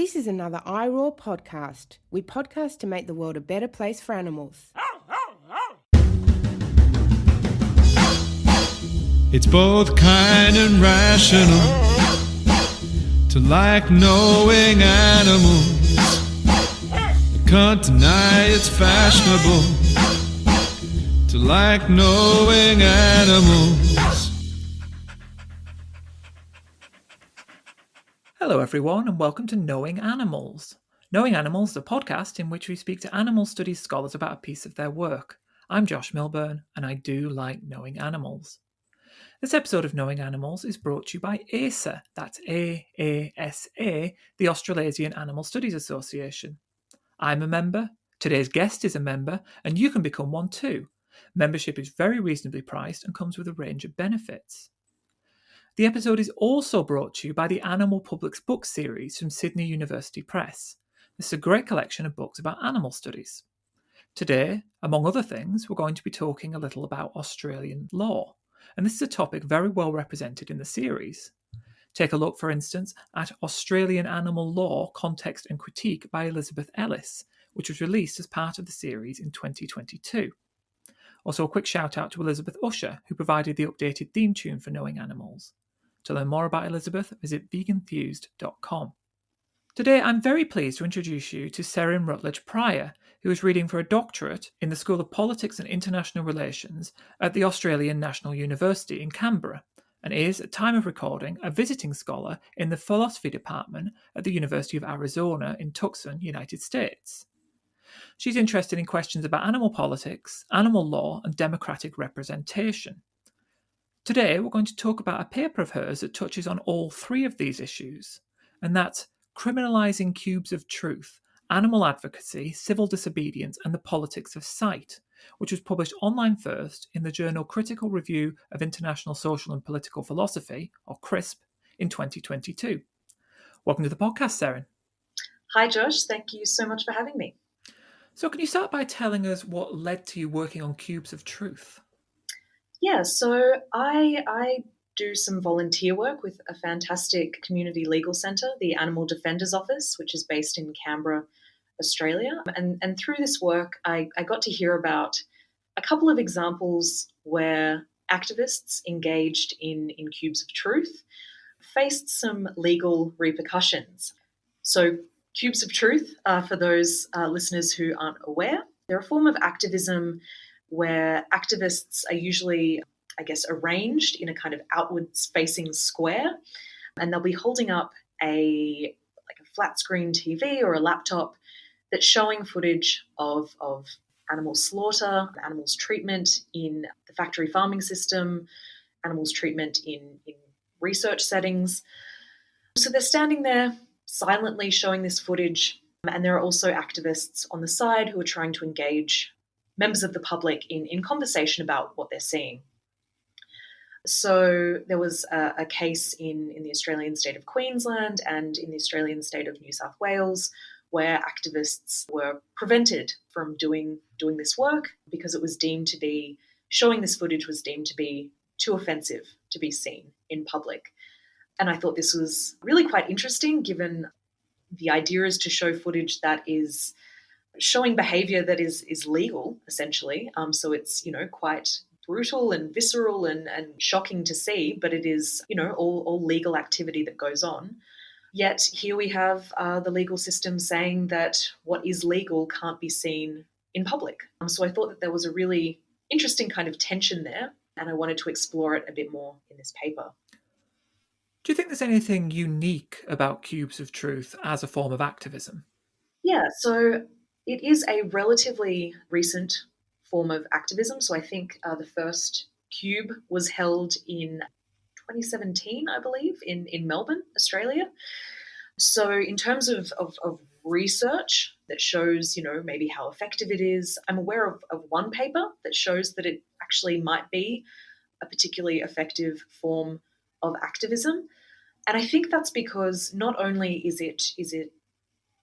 This is another iRaw podcast. We podcast to make the world a better place for animals. It's both kind and rational to like knowing animals. You can't deny it's fashionable to like knowing animals. Hello everyone and welcome to Knowing Animals. Knowing Animals is a podcast in which we speak to animal studies scholars about a piece of their work. I'm Josh Milburn and I do like knowing animals. This episode of Knowing Animals is brought to you by AASA, that's AASA, the Australasian Animal Studies Association. I'm a member, today's guest is a member, and you can become one too. Membership is very reasonably priced and comes with a range of benefits. The episode is also brought to you by the Animal Publics book series from Sydney University Press. This is a great collection of books about animal studies. Today, among other things, we're going to be talking a little about Australian law, and this is a topic very well represented in the series. Take a look, for instance, at Australian Animal Law, Context and Critique by Elizabeth Ellis, which was released as part of the series in 2022. Also, a quick shout out to Elizabeth Usher, who provided the updated theme tune for Knowing Animals. To learn more about Elizabeth, visit veganthused.com. Today, I'm very pleased to introduce you to Serrin Rutledge-Prior, who is reading for a doctorate in the School of Politics and International Relations at the Australian National University in Canberra, and is, at time of recording, a visiting scholar in the Philosophy Department at the University of Arizona in Tucson, United States. She's interested in questions about animal politics, animal law, and democratic representation. Today, we're going to talk about a paper of hers that touches on all three of these issues, and that's Criminalising Cubes of Truth, Animal Advocacy, Civil Disobedience, and the Politics of Sight, which was published online first in the journal Critical Review of International Social and Political Philosophy, or CRISP, in 2022. Welcome to the podcast, Serrin. Hi, Josh. Thank you so much for having me. So can you start by telling us what led to you working on Cubes of Truth? Yeah, so I do some volunteer work with a fantastic community legal centre, the Animal Defenders Office, which is based in Canberra, Australia. And through this work, I got to hear about a couple of examples where activists engaged in Cubes of Truth faced some legal repercussions. So Cubes of Truth, for those listeners who aren't aware, they're a form of activism where activists are usually, arranged in a kind of outwards-facing square, and they'll be holding up a flat screen TV or a laptop that's showing footage of animal slaughter, animals treatment in the factory farming system, animals treatment in research settings. So they're standing there silently showing this footage, and there are also activists on the side who are trying to engage members of the public in conversation about what they're seeing. So there was a case in the Australian state of Queensland and in the Australian state of New South Wales where activists were prevented from doing this work because it was deemed to be, showing this footage was deemed to be too offensive to be seen in public. And I thought this was really quite interesting, given the idea is to show footage that is showing behaviour that is legal, essentially. So it's, quite brutal and visceral and shocking to see, but it is, all legal activity that goes on. Yet here we have the legal system saying that what is legal can't be seen in public. So I thought that there was a really interesting kind of tension there, and I wanted to explore it a bit more in this paper. Do you think there's anything unique about Cubes of Truth as a form of activism? Yeah, so it is a relatively recent form of activism. So I think the first cube was held in 2017, I believe, in Melbourne, Australia. So in terms of research that shows, maybe how effective it is, I'm aware of one paper that shows that it actually might be a particularly effective form of activism. And I think that's because not only is it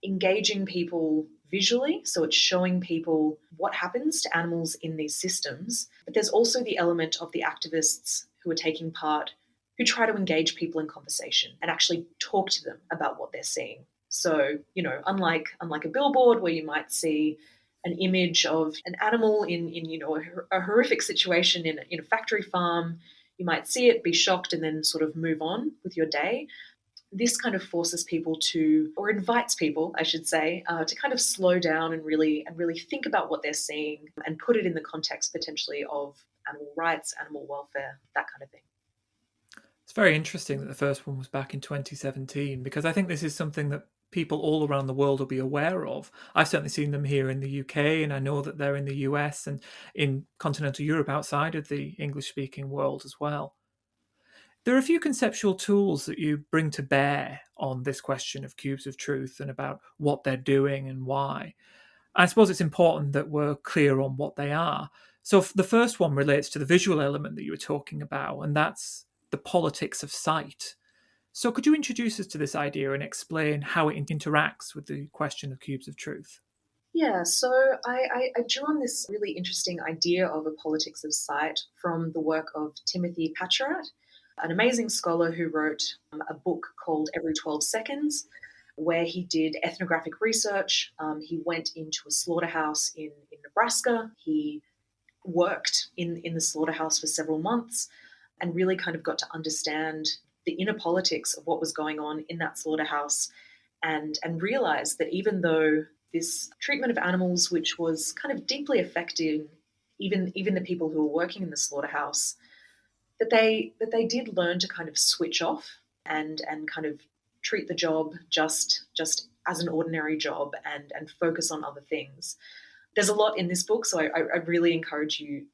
engaging people visually, so it's showing people what happens to animals in these systems, but there's also the element of the activists who are taking part who try to engage people in conversation and actually talk to them about what they're seeing. So, unlike a billboard where you might see an image of an animal in a horrific situation in a factory farm, you might see it, be shocked, and then sort of move on with your day. This kind of forces people to, or invites people, I should say, to kind of slow down and really think about what they're seeing and put it in the context potentially of animal rights, animal welfare, that kind of thing. It's very interesting that the first one was back in 2017, because I think this is something that people all around the world will be aware of. I've certainly seen them here in the UK, and I know that they're in the US and in continental Europe outside of the English-speaking world as well. There are a few conceptual tools that you bring to bear on this question of cubes of truth and about what they're doing and why. I suppose it's important that we're clear on what they are. So the first one relates to the visual element that you were talking about, and that's the politics of sight. So could you introduce us to this idea and explain how it interacts with the question of cubes of truth? Yeah, so I drew on this really interesting idea of a politics of sight from the work of Timothy Pachorat, an amazing scholar who wrote a book called Every 12 Seconds, where he did ethnographic research. He went into a slaughterhouse in Nebraska. He worked in the slaughterhouse for several months and really kind of got to understand the inner politics of what was going on in that slaughterhouse, and realized that even though this treatment of animals, which was kind of deeply affecting even the people who were working in the slaughterhouse, that they did learn to kind of switch off and kind of treat the job just as an ordinary job and focus on other things. There's a lot in this book, so I really encourage you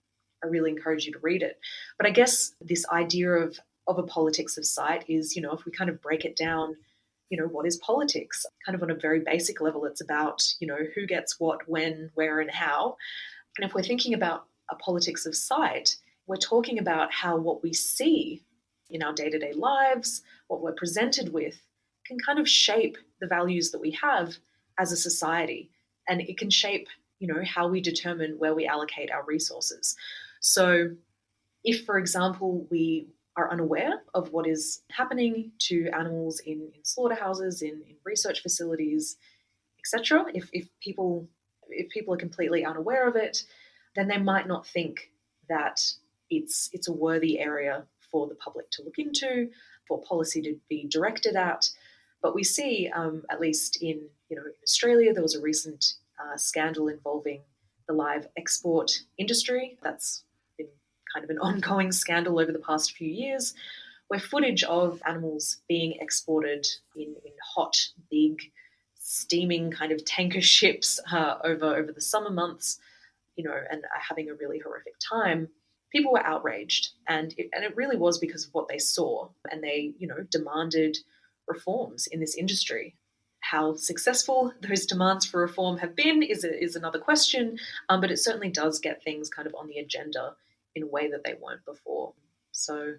to read it. But I guess this idea of a politics of sight is, if we kind of break it down, what is politics? Kind of on a very basic level, it's about, who gets what, when, where, and how. And if we're thinking about a politics of sight, we're talking about how what we see in our day-to-day lives, what we're presented with, can kind of shape the values that we have as a society. And it can shape, how we determine where we allocate our resources. So if, for example, we are unaware of what is happening to animals in slaughterhouses, in research facilities, etc., if people are completely unaware of it, then they might not think that it's a worthy area for the public to look into, for policy to be directed at. But we see, at least in Australia, there was a recent scandal involving the live export industry. That's been kind of an ongoing scandal over the past few years, where footage of animals being exported in hot, big, steaming kind of tanker ships over the summer months, and having a really horrific time. People were outraged, and it really was because of what they saw, and they demanded reforms in this industry. How successful those demands for reform have been is another question, but it certainly does get things kind of on the agenda in a way that they weren't before. So,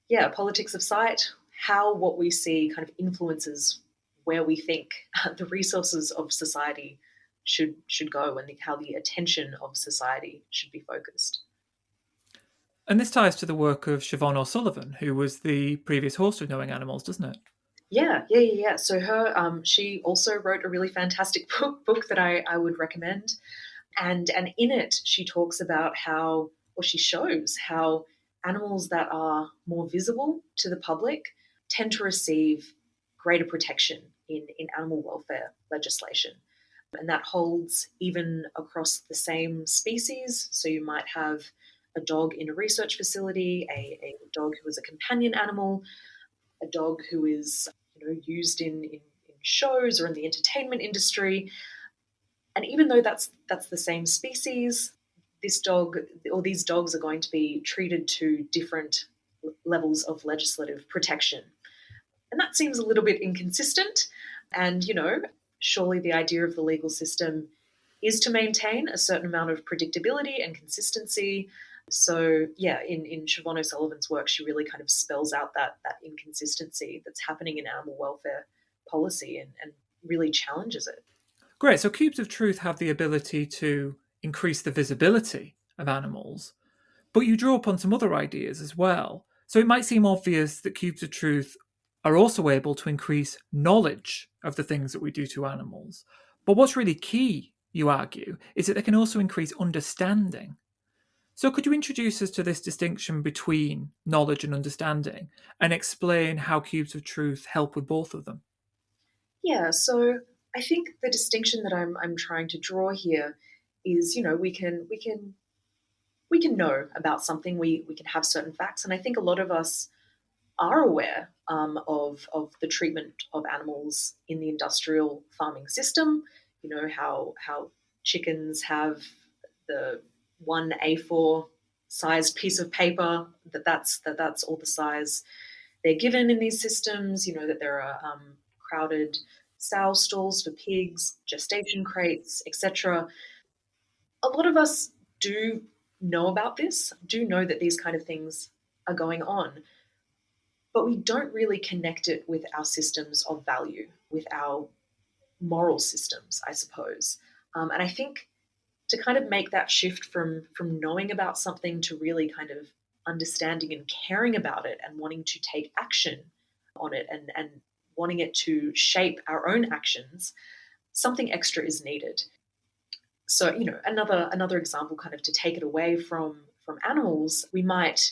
yeah, politics of sight, how what we see kind of influences where we think the resources of society should go, and how the attention of society should be focused. And this ties to the work of Siobhan O'Sullivan, who was the previous host of Knowing Animals, doesn't it? Yeah. So she also wrote a really fantastic book that I would recommend. And in it, she talks about she shows how animals that are more visible to the public tend to receive greater protection in animal welfare legislation. And that holds even across the same species. So you might have a dog in a research facility, a dog who is a companion animal, a dog who is used in shows or in the entertainment industry. And even though that's the same species, this dog or these dogs are going to be treated to different levels of legislative protection. And that seems a little bit inconsistent. And, surely the idea of the legal system is to maintain a certain amount of predictability and consistency. So, yeah, in Siobhan O'Sullivan's work, she really kind of spells out that inconsistency that's happening in animal welfare policy and really challenges it. Great. So cubes of truth have the ability to increase the visibility of animals, but you draw upon some other ideas as well. So it might seem obvious that cubes of truth are also able to increase knowledge of the things that we do to animals. But what's really key, you argue, is that they can also increase understanding. So could you introduce us to this distinction between knowledge and understanding and explain how cubes of truth help with both of them? Yeah, so I think the distinction that I'm trying to draw here is, we can know about something, we can have certain facts, and I think a lot of us are aware of the treatment of animals in the industrial farming system. You know how chickens have the one A4 sized piece of paper that's all the size they're given in these systems. You know that there are crowded sow stalls for pigs, gestation crates, etc. A lot of us do know about this, do know that these kind of things are going on, but we don't really connect it with our systems of value, with our moral systems, I suppose. And I think to kind of make that shift from knowing about something to really kind of understanding and caring about it and wanting to take action on it and wanting it to shape our own actions, something extra is needed. So, another example, kind of to take it away from animals, we might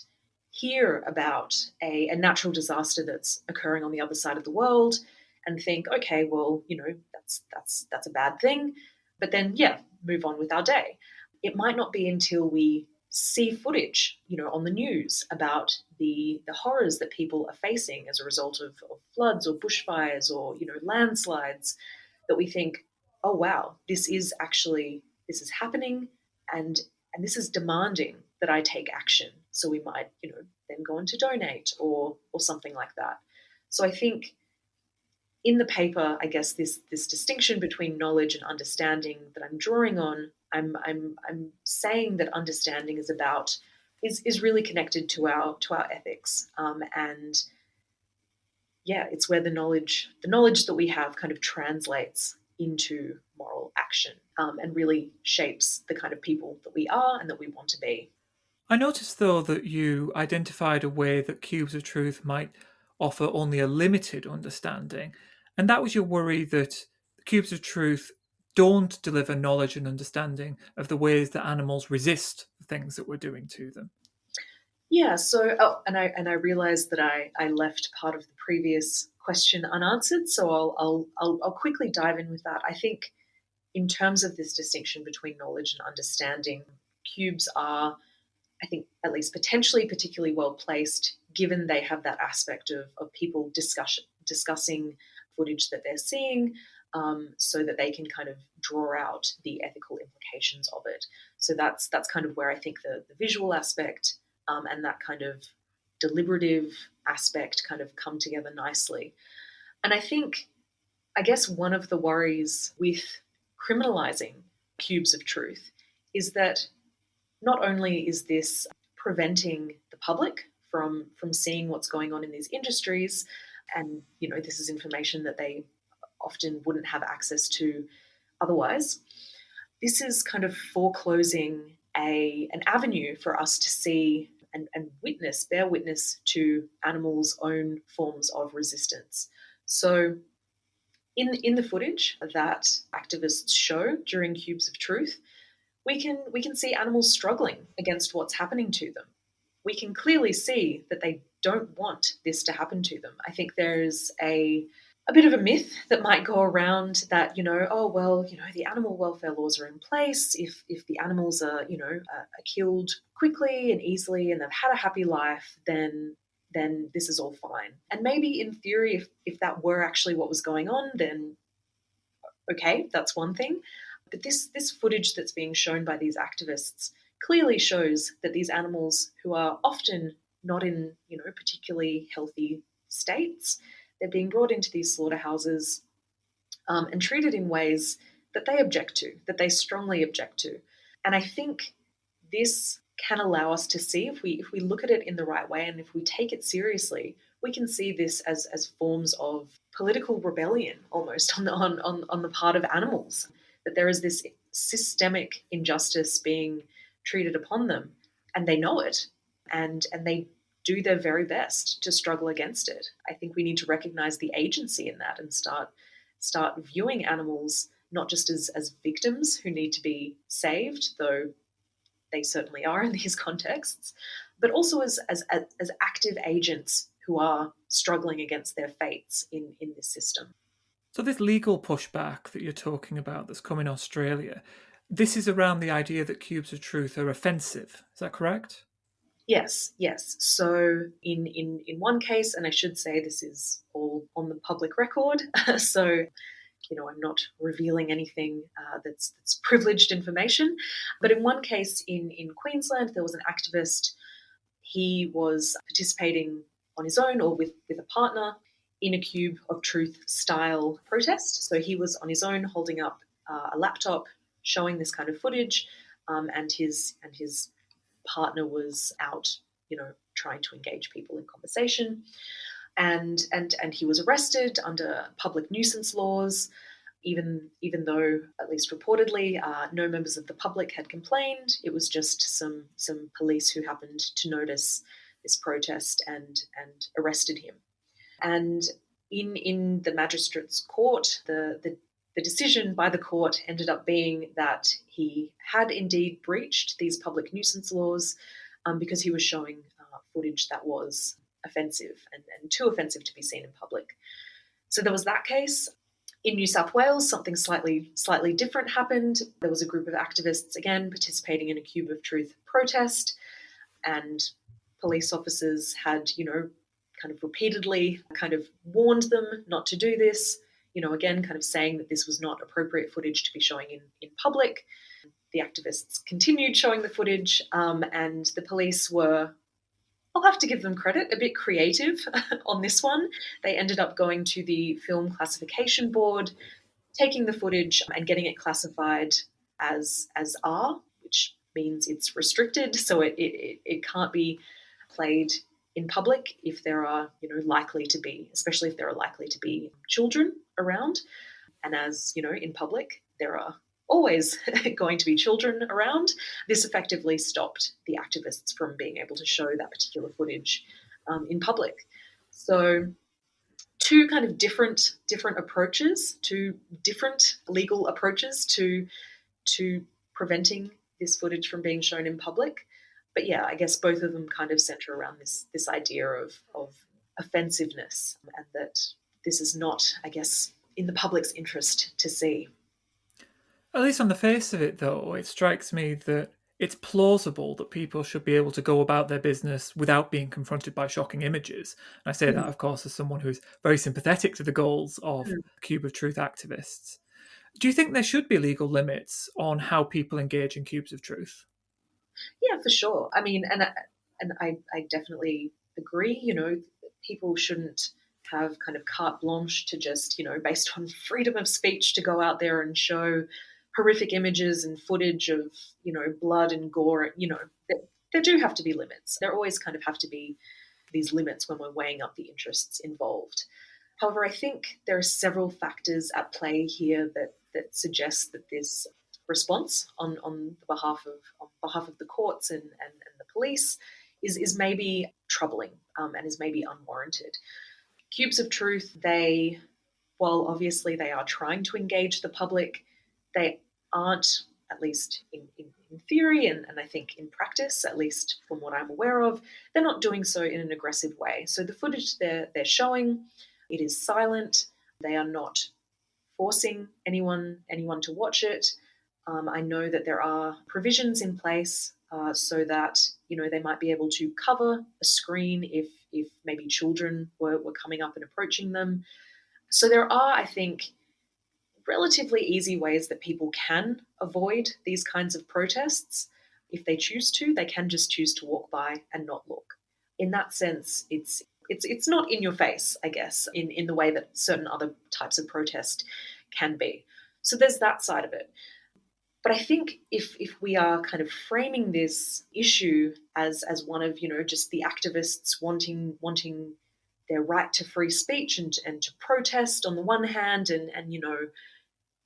hear about a natural disaster that's occurring on the other side of the world and think, okay, well, that's a bad thing, but then move on with our day. It might not be until we see footage, on the news about the horrors that people are facing as a result of floods or bushfires or landslides, that we think, oh wow, this is happening, and this is demanding that I take action. So we might, then go on to donate or something like that. So I think in the paper, I guess this distinction between knowledge and understanding that I'm drawing on, I'm saying that understanding is really connected to our ethics, and it's where the knowledge that we have kind of translates into moral action, and really shapes the kind of people that we are and that we want to be. I noticed, though, that you identified a way that cubes of truth might offer only a limited understanding, and that was your worry that the cubes of truth don't deliver knowledge and understanding of the ways that animals resist the things that we're doing to them. Yeah. So, and I realized that I left part of the previous question unanswered. So I'll quickly dive in with that. I think in terms of this distinction between knowledge and understanding, cubes are, I think, at least potentially particularly well placed, given they have that aspect of people discussing footage that they're seeing, so that they can kind of draw out the ethical implications of it. So that's kind of where I think the visual aspect, and that kind of deliberative aspect kind of come together nicely. And I guess one of the worries with criminalising cubes of truth is that not only is this preventing the public from seeing what's going on in these industries, and this is information that they often wouldn't have access to otherwise, this is kind of foreclosing an avenue for us to see and bear witness to animals' own forms of resistance. So in the footage that activists show during Cubes of Truth, we can see animals struggling against what's happening to them. We can clearly see that they don't want this to happen to them. I think there's a bit of a myth that might go around that, the animal welfare laws are in place. If the animals are killed quickly and easily and they've had a happy life, then this is all fine. And maybe in theory, if that were actually what was going on, then okay, that's one thing. But this footage that's being shown by these activists clearly shows that these animals, who are often not in particularly healthy states, they're being brought into these slaughterhouses, and treated in ways that they object to, that they strongly object to. And I think this can allow us to see, if we look at it in the right way and if we take it seriously, we can see this as forms of political rebellion almost on the part of animals, that there is this systemic injustice being treated upon them, and they know it, and they do their very best to struggle against it. I think we need to recognize the agency in that and start viewing animals not just as victims who need to be saved, though they certainly are in these contexts, but also as active agents who are struggling against their fates in this system. So this legal pushback that you're talking about that's come in Australia, this is around the idea that cubes of truth are offensive. Is that correct? Yes. So in one case, and I should say this is all on the public record, so I'm not revealing anything that's privileged information. But in one case in Queensland, there was an activist. He was participating on his own or with a partner in a Cube of Truth style protest. So he was on his own holding up a laptop showing this kind of footage, and his partner was out, trying to engage people in conversation. And he was arrested under public nuisance laws, even though, at least reportedly, no members of the public had complained. It was just some police who happened to notice this protest and arrested him. And in the magistrate's court, the decision by the court ended up being that he had indeed breached these public nuisance laws because he was showing footage that was offensive and too offensive to be seen in public. So there was that case. In New South Wales, something slightly different happened. There was a group of activists, again, participating in a Cube of Truth protest, and police officers had, kind of repeatedly kind of warned them not to do this, again, kind of saying that this was not appropriate footage to be showing in public. The activists continued showing the footage, and the police were, I'll have to give them credit, a bit creative on this one. They ended up going to the Film Classification Board, taking the footage and getting it classified as R, which means it's restricted, so it can't be played in public if there are, likely to be, especially if there are likely to be children around. And as, in public, there are always going to be children around. This effectively stopped the activists from being able to show that particular footage in public. So two kind of different approaches, two different legal approaches to preventing this footage from being shown in public. But yeah, I guess both of them kind of center around this idea of offensiveness, and that this is not, I guess, in the public's interest to see. At least on the face of it, though, it strikes me that it's plausible that people should be able to go about their business without being confronted by shocking images. And I say that, of course, as someone who's very sympathetic to the goals of Cube of Truth activists. Do you think there should be legal limits on how people engage in cubes of truth? Yeah, for sure. I mean, and I definitely agree, people shouldn't have kind of carte blanche to just, based on freedom of speech, to go out there and show horrific images and footage of, blood and gore. There do have to be limits. There always kind of have to be these limits when we're weighing up the interests involved. However, I think there are several factors at play here that suggest that this response on behalf of the courts and the police is maybe troubling and is maybe unwarranted. Cubes of Truth, while obviously they are trying to engage the public, they aren't, at least in theory and I think in practice, at least from what I'm aware of, they're not doing so in an aggressive way. So the footage they're showing, it is silent. They are not forcing anyone to watch it. I know that there are provisions in place so that, they might be able to cover a screen if maybe children were coming up and approaching them. So there are, I think, relatively easy ways that people can avoid these kinds of protests. If they choose to, they can just choose to walk by and not look. In that sense, it's not in your face, I guess, in the way that certain other types of protest can be. So there's that side of it. But I think if we are kind of framing this issue as one of, just the activists wanting their right to free speech and to protest on the one hand, and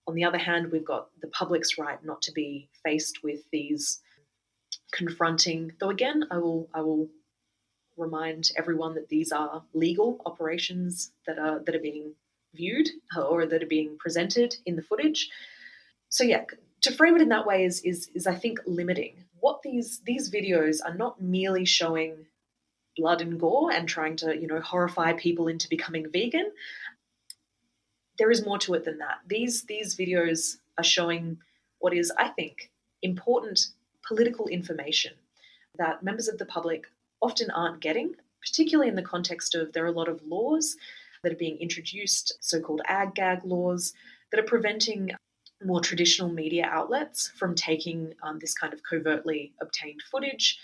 on the other hand, we've got the public's right not to be faced with these confronting, though again, I will remind everyone that these are legal operations that are being viewed or that are being presented in the footage. So yeah, to frame it in that way is I think limiting. What these videos are not merely showing blood and gore and trying to horrify people into becoming vegan. There is more to it than that. These videos are showing what is, I think, important political information that members of the public often aren't getting, particularly in the context of there are a lot of laws that are being introduced, so-called ag-gag laws, that are preventing more traditional media outlets from taking this kind of covertly obtained footage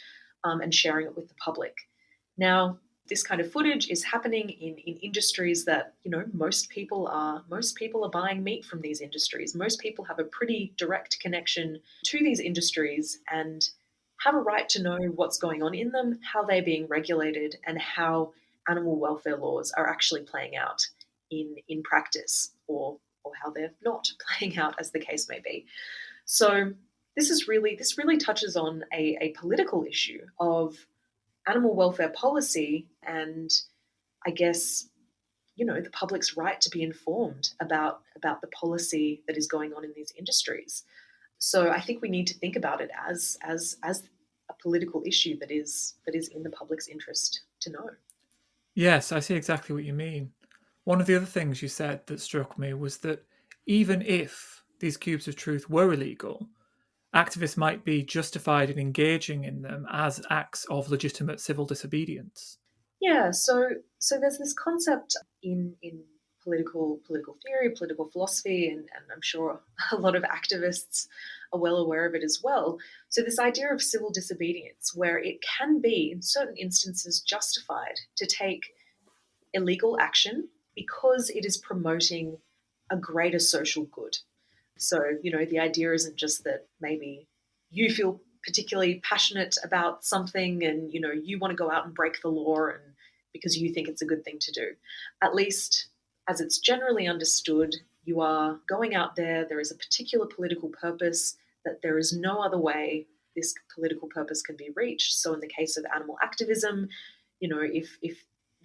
and sharing it with the public. Now, this kind of footage is happening in industries that most people are buying meat from these industries. Most people have a pretty direct connection to these industries and have a right to know what's going on in them, how they're being regulated, and how animal welfare laws are actually playing out in practice, or how they're not playing out, as the case may be. So this really touches on a political issue of animal welfare policy and, I guess, the public's right to be informed about the policy that is going on in these industries. So I think we need to think about it as a political issue that is in the public's interest to know. Yes, I see exactly what you mean. One of the other things you said that struck me was that even if these cubes of truth were illegal, activists might be justified in engaging in them as acts of legitimate civil disobedience. Yeah, so there's this concept in political theory, political philosophy, and I'm sure a lot of activists are well aware of it as well. So this idea of civil disobedience, where it can be, in certain instances, justified to take illegal action because it is promoting a greater social good. So, the idea isn't just that maybe you feel particularly passionate about something and, you want to go out and break the law and because you think it's a good thing to do. At least as it's generally understood, you are going out there is a particular political purpose that there is no other way this political purpose can be reached. So in the case of animal activism,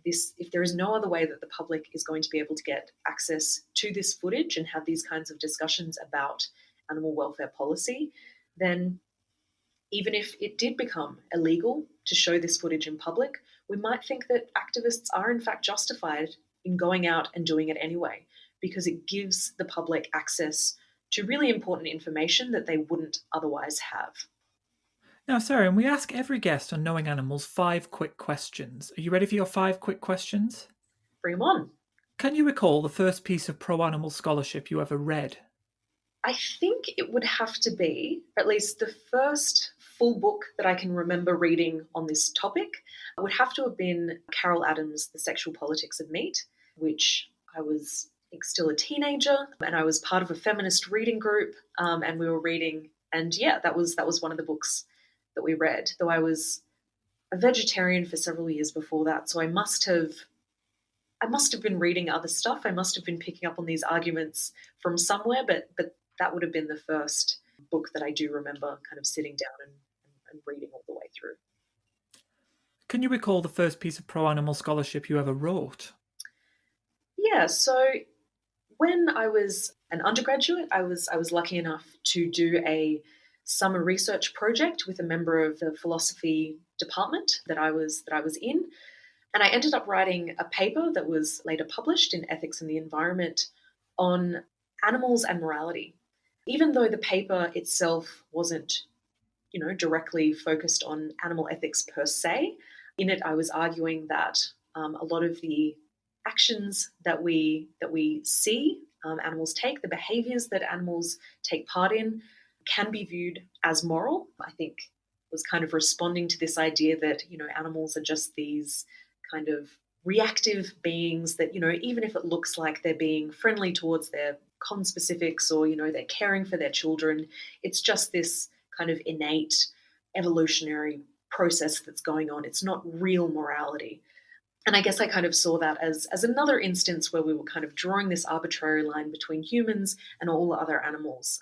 if there is no other way that the public is going to be able to get access to this footage and have these kinds of discussions about animal welfare policy, then even if it did become illegal to show this footage in public, we might think that activists are in fact justified in going out and doing it anyway, because it gives the public access to really important information that they wouldn't otherwise have. Now, Serrin, we ask every guest on Knowing Animals 5 quick questions. Are you ready for your 5 quick questions? Bring them on. Can you recall the first piece of pro-animal scholarship you ever read? I think it would have to be at least the first full book that I can remember reading on this topic. It would have to have been Carol Adams' The Sexual Politics of Meat, which I was still a teenager, and I was part of a feminist reading group, and we were reading, and yeah, that was one of the books that we read, though I was a vegetarian for several years before that, so I must have been reading other stuff. I must have been picking up on these arguments from somewhere, but that would have been the first book that I do remember kind of sitting down and reading all the way through. Can you recall the first piece of pro-animal scholarship you ever wrote? Yeah, so when I was an undergraduate, I was lucky enough to do a summer research project with a member of the philosophy department that I was in. And I ended up writing a paper that was later published in Ethics and the Environment on animals and morality. Even though the paper itself wasn't, directly focused on animal ethics per se, in it I was arguing that a lot of the actions that we see animals take, the behaviors that animals take part in, can be viewed as moral. I think was kind of responding to this idea that, animals are just these kind of reactive beings that, even if it looks like they're being friendly towards their conspecifics or, they're caring for their children, it's just this kind of innate evolutionary process that's going on. It's not real morality. And I guess I kind of saw that as another instance where we were kind of drawing this arbitrary line between humans and all other animals.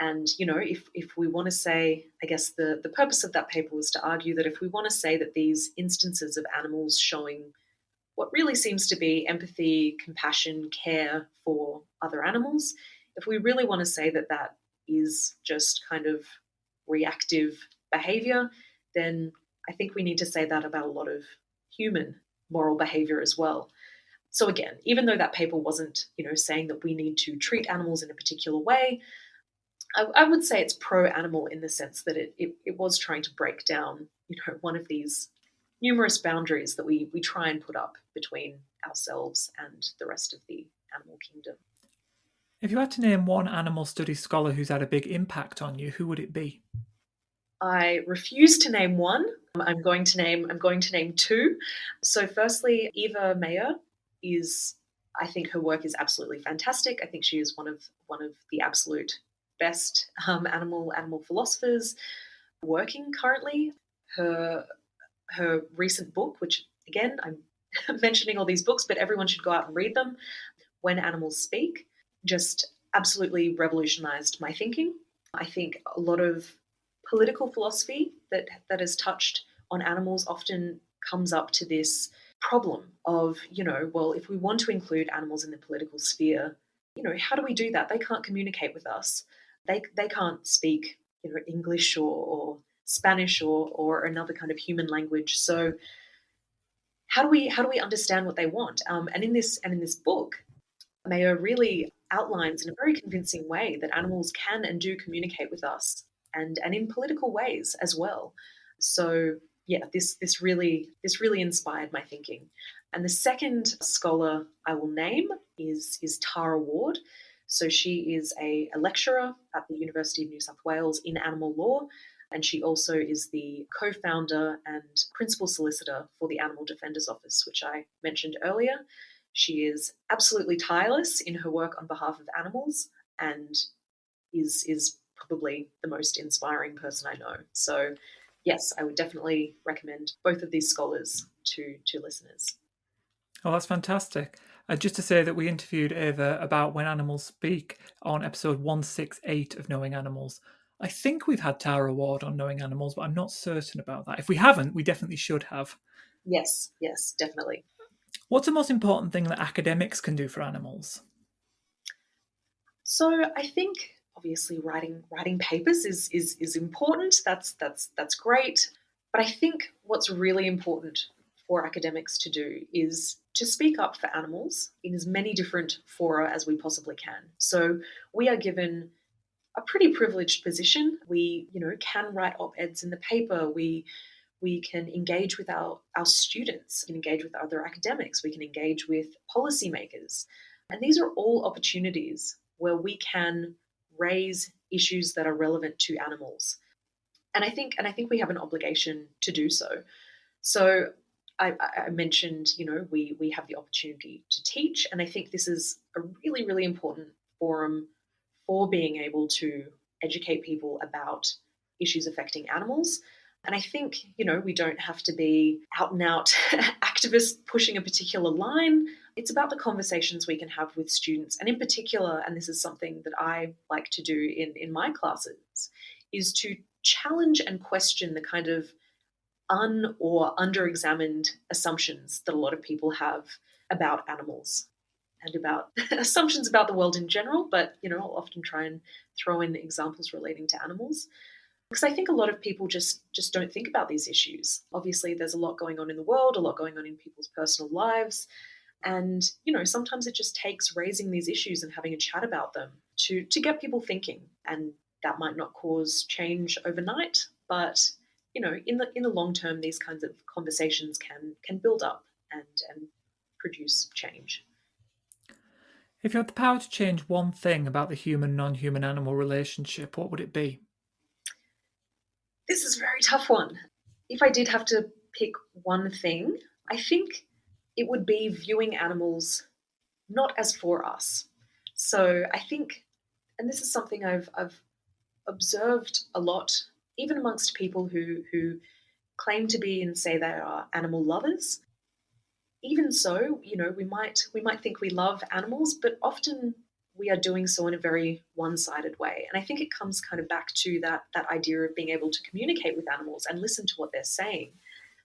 And, if we want to say, I guess the purpose of that paper was to argue that if we want to say that these instances of animals showing what really seems to be empathy, compassion, care for other animals, if we really want to say that that is just kind of reactive behavior, then I think we need to say that about a lot of human moral behavior as well. So again, even though that paper wasn't, saying that we need to treat animals in a particular way, I would say it's pro-animal in the sense that it was trying to break down, one of these numerous boundaries that we try and put up between ourselves and the rest of the animal kingdom. If you had to name one animal studies scholar who's had a big impact on you, who would it be? I refuse to name one. I'm going to name two. So firstly, Eva Mayer I think her work is absolutely fantastic. I think she is one of the absolute best animal philosophers working currently. Her recent book, which again, I'm mentioning all these books, but everyone should go out and read them, When Animals Speak, just absolutely revolutionized my thinking. I think a lot of political philosophy that has touched on animals often comes up to this problem of, well, if we want to include animals in the political sphere, how do we do that? They can't communicate with us. They can't speak, English or Spanish or another kind of human language. So how do we understand what they want? And in this book, Mayo really outlines in a very convincing way that animals can and do communicate with us, and in political ways as well. So yeah, this really inspired my thinking. And the second scholar I will name is Tara Ward. So she is a lecturer at the University of New South Wales in animal law, and she also is the co-founder and principal solicitor for the Animal Defenders Office, which I mentioned earlier. She is absolutely tireless in her work on behalf of animals and is probably the most inspiring person I know. So yes, I would definitely recommend both of these scholars to listeners. Oh, that's fantastic. Just to say that we interviewed Eva about When Animals Speak on episode 168 of Knowing Animals. I think we've had Tara Ward on Knowing Animals, but I'm not certain about that. If we haven't, we definitely should have. Yes, definitely. What's the most important thing that academics can do for animals? So I think obviously writing papers is important. That's great. But I think what's really important for academics to do is to speak up for animals in as many different fora as we possibly can. So we are given a pretty privileged position. We, can write op-eds in the paper. We can engage with our students, we can engage with other academics, we can engage with policymakers. And these are all opportunities where we can raise issues that are relevant to animals. And I think we have an obligation to do so. So I mentioned, we have the opportunity to teach, and I think this is a really, really important forum for being able to educate people about issues affecting animals. And I think, we don't have to be out and out activists pushing a particular line. It's about the conversations we can have with students. And in particular, and this is something that I like to do in my classes, is to challenge and question the kind of or under-examined assumptions that a lot of people have about animals and about assumptions about the world in general. But, I'll often try and throw in examples relating to animals. Because I think a lot of people just don't think about these issues. Obviously, there's a lot going on in the world, a lot going on in people's personal lives. And, sometimes it just takes raising these issues and having a chat about them to get people thinking. And that might not cause change overnight, but, in the long term, these kinds of conversations can build up and produce change. If you had the power to change one thing about the human-non-human animal relationship, what would it be? This is a very tough one. If I did have to pick one thing, I think it would be viewing animals not as for us. So I think, and this is something I've observed a lot, even amongst people who claim to be and say they are animal lovers. Even so, we might think we love animals, but often we are doing so in a very one-sided way. And I think it comes kind of back to that idea of being able to communicate with animals and listen to what they're saying,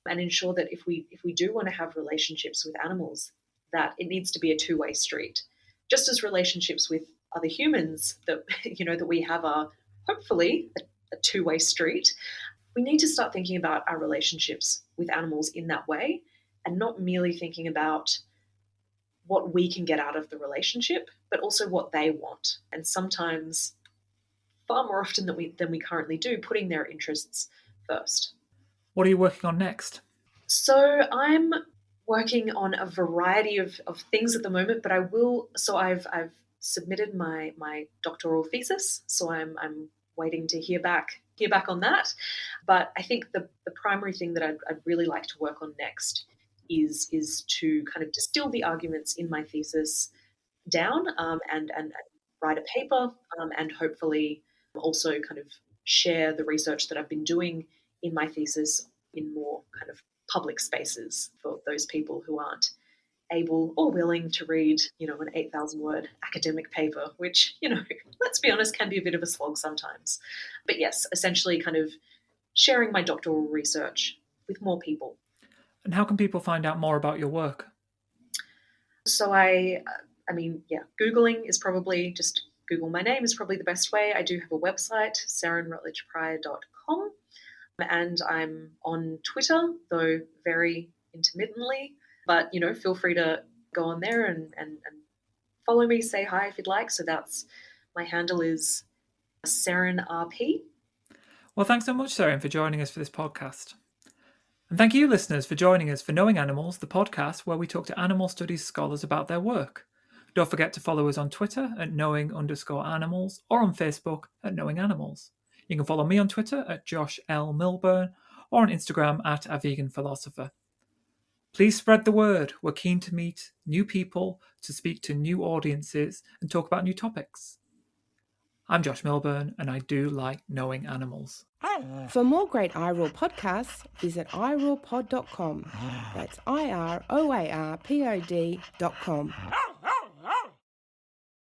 and ensure that if we do want to have relationships with animals, that it needs to be a two-way street. Just as relationships with other humans that that we have are hopefully a two-way street, we need to start thinking about our relationships with animals in that way, and not merely thinking about what we can get out of the relationship, but also what they want. And sometimes, far more often than we currently do, putting their interests first. What are you working on next? So I'm working on a variety of things at the moment, but I've submitted my doctoral thesis, so I'm waiting to hear back on that. But I think the primary thing that I'd really like to work on next is to kind of distill the arguments in my thesis down, and write a paper, and hopefully also kind of share the research that I've been doing in my thesis in more kind of public spaces for those people who aren't able or willing to read, an 8,000 word academic paper, which, let's be honest, can be a bit of a slog sometimes. But yes, essentially kind of sharing my doctoral research with more people. And how can people find out more about your work? So Googling is probably just Google my name is probably the best way. I do have a website, serrinrutledge-prior.com, and I'm on Twitter, though very intermittently. But, feel free to go on there and follow me, say hi if you'd like. So my handle is SerrinRP. Well, thanks so much, Serrin, for joining us for this podcast. And thank you, listeners, for joining us for Knowing Animals, the podcast where we talk to animal studies scholars about their work. Don't forget to follow us on Twitter at knowing_animals or on Facebook at Knowing Animals. You can follow me on Twitter at Josh L. Milburn or on Instagram at A Vegan Philosopher. Please spread the word. We're keen to meet new people, to speak to new audiences and talk about new topics. I'm Josh Milburn, and I do like knowing animals. For more great iRaw podcasts, visit irawpod.com. That's IROARPOD.com.